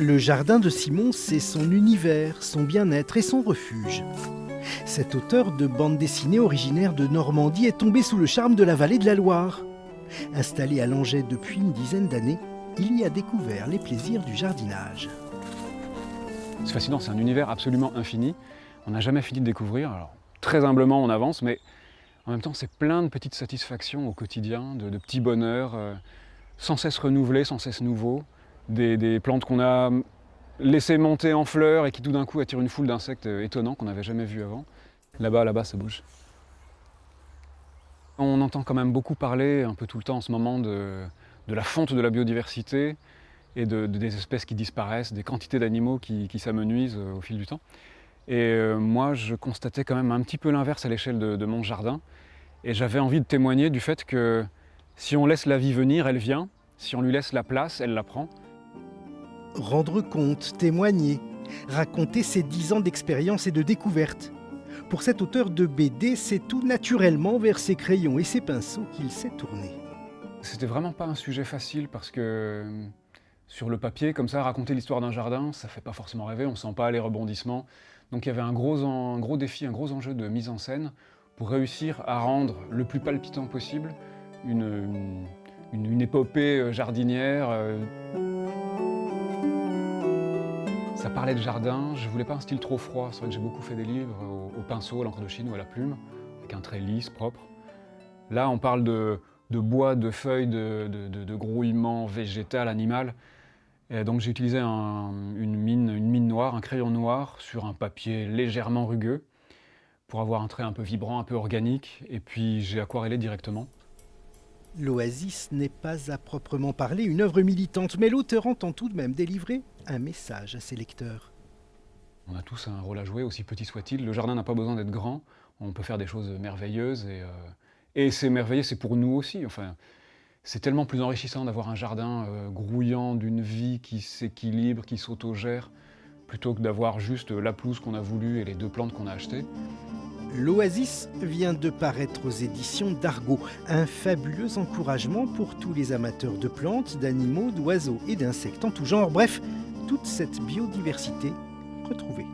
Le jardin de Simon, c'est son univers, son bien-être et son refuge. Cet auteur de bande dessinée originaire de Normandie est tombé sous le charme de la vallée de la Loire. Installé à Langeais depuis une dizaine d'années, il y a découvert les plaisirs du jardinage. C'est fascinant, c'est un univers absolument infini. On n'a jamais fini de découvrir. Alors, très humblement, on avance, mais en même temps, c'est plein de petites satisfactions au quotidien, de petits bonheurs, sans cesse renouvelés, sans cesse nouveaux. Des plantes qu'on a laissées monter en fleurs et qui tout d'un coup attirent une foule d'insectes étonnants qu'on n'avait jamais vus avant. Là-bas, ça bouge. On entend quand même beaucoup parler, un peu tout le temps en ce moment, de la fonte de la biodiversité et des espèces qui disparaissent, des quantités d'animaux qui s'amenuisent au fil du temps. Et moi, je constatais quand même un petit peu l'inverse à l'échelle de mon jardin. Et j'avais envie de témoigner du fait que si on laisse la vie venir, elle vient. Si on lui laisse la place, elle la prend. Rendre compte, témoigner, raconter ses 10 ans d'expérience et de découverte. Pour cet auteur de BD, c'est tout naturellement vers ses crayons et ses pinceaux qu'il s'est tourné. C'était vraiment pas un sujet facile parce que sur le papier, comme ça, raconter l'histoire d'un jardin, ça fait pas forcément rêver, on sent pas les rebondissements. Donc il y avait un gros défi, un gros enjeu de mise en scène pour réussir à rendre le plus palpitant possible une épopée jardinière. Ça parlait de jardin, je voulais pas un style trop froid. C'est vrai que j'ai beaucoup fait des livres au pinceau, à l'encre de Chine ou à la plume, avec un trait lisse, propre. Là, on parle de bois, de feuilles, de grouillement végétal, animal. Et donc j'ai utilisé une mine noire, un crayon noir sur un papier légèrement rugueux pour avoir un trait un peu vibrant, un peu organique. Et puis j'ai aquarellé directement. L'Oasis n'est pas à proprement parler une œuvre militante, mais l'auteur entend tout de même délivrer un message à ses lecteurs. On a tous un rôle à jouer, aussi petit soit-il. Le jardin n'a pas besoin d'être grand. On peut faire des choses merveilleuses. Et c'est merveilleux, c'est pour nous aussi. Enfin, c'est tellement plus enrichissant d'avoir un jardin grouillant d'une vie qui s'équilibre, qui s'autogère, plutôt que d'avoir juste la pelouse qu'on a voulu et les 2 plantes qu'on a achetées. L'Oasis vient de paraître aux éditions d'Argo, un fabuleux encouragement pour tous les amateurs de plantes, d'animaux, d'oiseaux et d'insectes en tout genre. Bref, toute cette biodiversité retrouvée.